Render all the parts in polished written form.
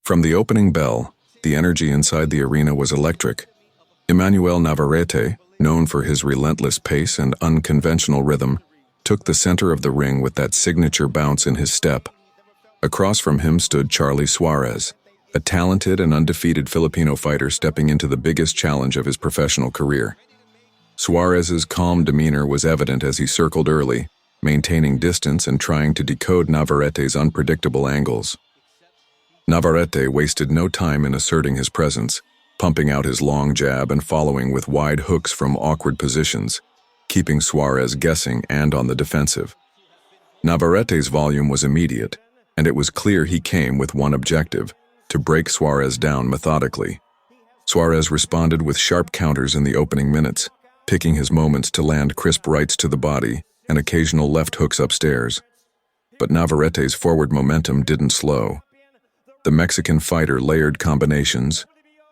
From the opening bell, the energy inside the arena was electric. Emanuel Navarrete, known for his relentless pace and unconventional rhythm, took the center of the ring with that signature bounce in his step. Across from him stood Charly Suarez, a talented and undefeated Filipino fighter stepping into the biggest challenge of his professional career. Suarez's calm demeanor was evident as he circled early, maintaining distance and trying to decode Navarrete's unpredictable angles. Navarrete wasted no time in asserting his presence, pumping out his long jab and following with wide hooks from awkward positions, keeping Suarez guessing and on the defensive. Navarrete's volume was immediate, and it was clear he came with one objective: to break Suarez down methodically. Suarez responded with sharp counters in the opening minutes, picking his moments to land crisp rights to the body and occasional left hooks upstairs. But Navarrete's forward momentum didn't slow. The Mexican fighter layered combinations,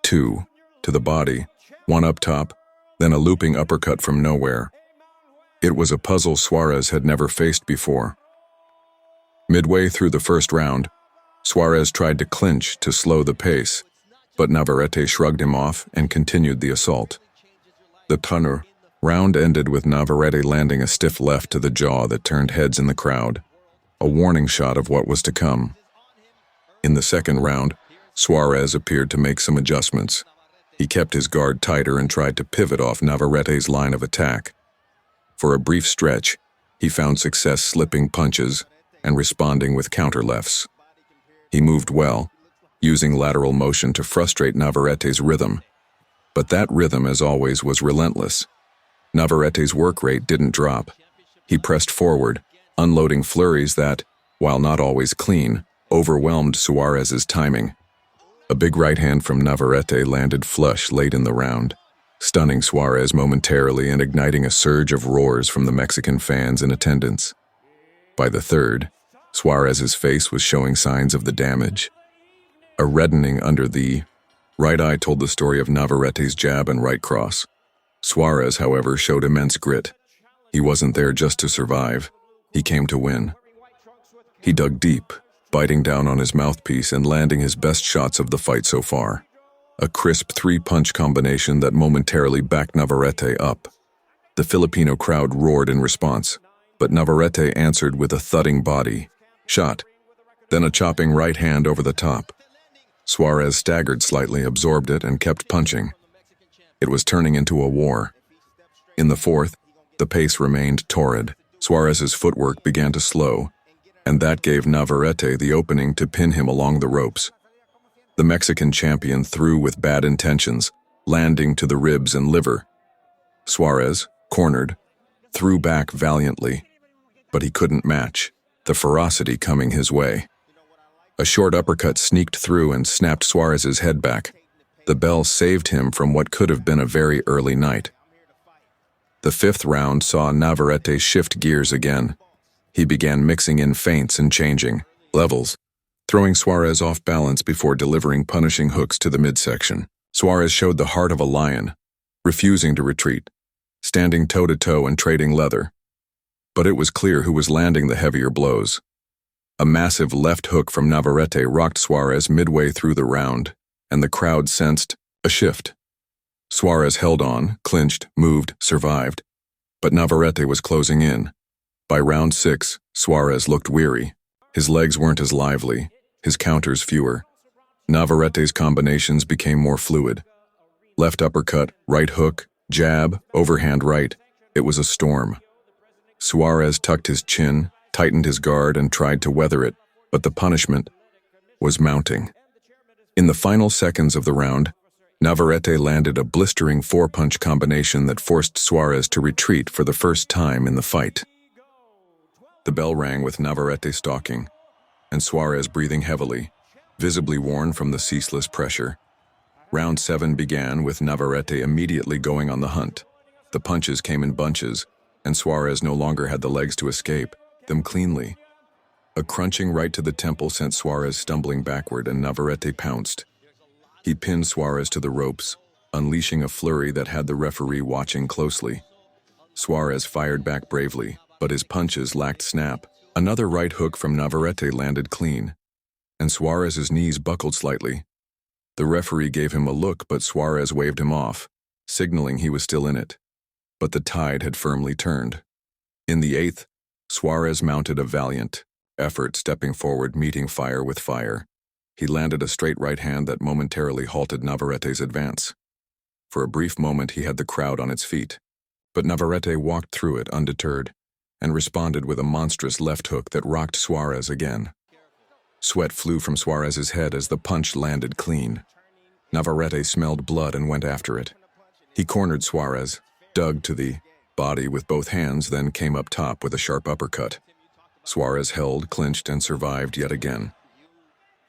2 to the body, 1 up top, then a looping uppercut from nowhere. It was a puzzle Suarez had never faced before. Midway through the first round, Suarez tried to clinch to slow the pace, but Navarrete shrugged him off and continued the assault. The round ended with Navarrete landing a stiff left to the jaw that turned heads in the crowd, a warning shot of what was to come. In the second round, Suarez appeared to make some adjustments. He kept his guard tighter and tried to pivot off Navarrete's line of attack. For a brief stretch, he found success slipping punches and responding with counter-lefts. He moved well, using lateral motion to frustrate Navarrete's rhythm. But that rhythm, as always, was relentless. Navarrete's work rate didn't drop. He pressed forward, unloading flurries that, while not always clean, overwhelmed Suarez's timing. A big right hand from Navarrete landed flush late in the round, stunning Suarez momentarily and igniting a surge of roars from the Mexican fans in attendance. By the third, Suarez's face was showing signs of the damage. A reddening under the right eye told the story of Navarrete's jab and right cross. Suarez, however, showed immense grit. He wasn't there just to survive. He came to win. He dug deep, biting down on his mouthpiece and landing his best shots of the fight so far. A crisp 3-punch combination that momentarily backed Navarrete up. The Filipino crowd roared in response, but Navarrete answered with a thudding body shot, then a chopping right hand over the top. Suarez staggered slightly, absorbed it, and kept punching. It was turning into a war. In the fourth, the pace remained torrid. Suarez's footwork began to slow, and that gave Navarrete the opening to pin him along the ropes. The Mexican champion threw with bad intentions, landing to the ribs and liver. Suarez, cornered, threw back valiantly, but he couldn't match the ferocity coming his way. A short uppercut sneaked through and snapped Suarez's head back. The bell saved him from what could have been a very early night. The fifth round saw Navarrete shift gears again. He began mixing in feints and changing levels, throwing Suarez off balance before delivering punishing hooks to the midsection. Suarez showed the heart of a lion, refusing to retreat, standing toe-to-toe and trading leather. But it was clear who was landing the heavier blows. A massive left hook from Navarrete rocked Suarez midway through the round, and the crowd sensed a shift. Suarez held on, clinched, moved, survived, but Navarrete was closing in. By round 6, Suarez looked weary. His legs weren't as lively, his counters fewer. Navarrete's combinations became more fluid. Left uppercut, right hook, jab, overhand right. It was a storm. Suarez tucked his chin, tightened his guard, and tried to weather it, but the punishment was mounting. In the final seconds of the round, Navarrete landed a blistering 4-punch combination that forced Suarez to retreat for the first time in the fight. The bell rang with Navarrete stalking, and Suarez breathing heavily, visibly worn from the ceaseless pressure. Round 7 began with Navarrete immediately going on the hunt. The punches came in bunches, and Suarez no longer had the legs to escape them cleanly. A crunching right to the temple sent Suarez stumbling backward, and Navarrete pounced. He pinned Suarez to the ropes, unleashing a flurry that had the referee watching closely. Suarez fired back bravely, but his punches lacked snap. Another right hook from Navarrete landed clean. and Suarez's knees buckled slightly. The referee gave him a look, but Suarez waved him off, signaling he was still in it. But the tide had firmly turned. In the 8th, Suarez mounted a valiant effort, stepping forward, meeting fire with fire. He landed a straight right hand that momentarily halted Navarrete's advance. For a brief moment he had the crowd on its feet, but Navarrete walked through it undeterred and responded with a monstrous left hook that rocked Suarez again. Sweat flew from Suarez's head as the punch landed clean. Navarrete smelled blood and went after it. He cornered Suarez, dug to the body with both hands, then came up top with a sharp uppercut. Suarez held, clinched, and survived yet again.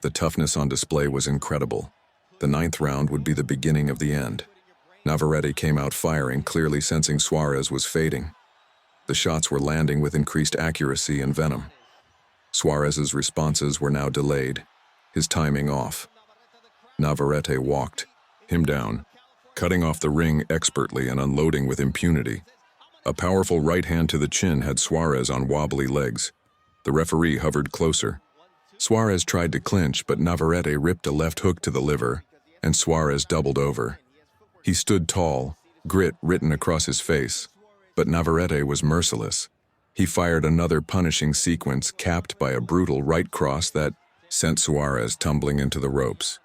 The toughness on display was incredible. The 9th round would be the beginning of the end. Navarrete came out firing, clearly sensing Suarez was fading. The shots were landing with increased accuracy and venom. Suarez's responses were now delayed, his timing off. Navarrete walked him down, cutting off the ring expertly and unloading with impunity. A powerful right hand to the chin had Suarez on wobbly legs. The referee hovered closer. Suarez tried to clinch, but Navarrete ripped a left hook to the liver, and Suarez doubled over. He stood tall, grit written across his face, but Navarrete was merciless. He fired another punishing sequence, capped by a brutal right cross that sent Suarez tumbling into the ropes.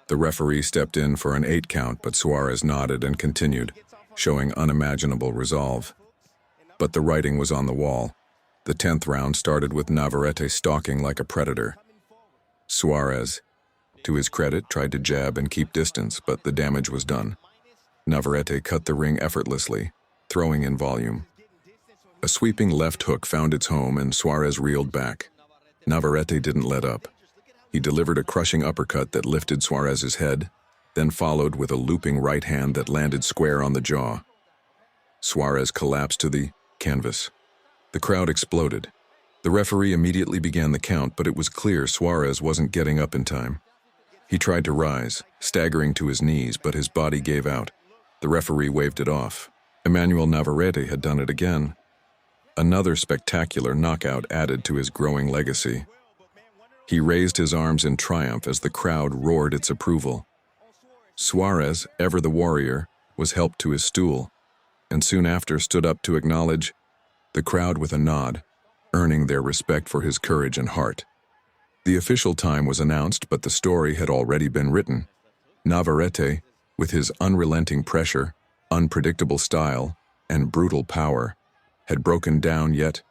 The referee stepped in for an 8 count, but Suarez nodded and continued, showing unimaginable resolve. But the writing was on the wall. The 10th round started with Navarrete stalking like a predator. Suarez, to his credit, tried to jab and keep distance, but the damage was done. Navarrete cut the ring effortlessly, throwing in volume. A sweeping left hook found its home and Suarez reeled back. Navarrete didn't let up. He delivered a crushing uppercut that lifted Suarez's head, then followed with a looping right hand that landed square on the jaw. Suarez collapsed to the canvas. The crowd exploded. The referee immediately began the count, but it was clear Suarez wasn't getting up in time. He tried to rise, staggering to his knees, but his body gave out. The referee waved it off. Emanuel Navarrete had done it again. Another spectacular knockout added to his growing legacy. He raised his arms in triumph as the crowd roared its approval. Suarez, ever the warrior, was helped to his stool, and soon after stood up to acknowledge the crowd with a nod, earning their respect for his courage and heart. The official time was announced, but the story had already been written. Navarrete, with his unrelenting pressure, unpredictable style, and brutal power, had broken down yet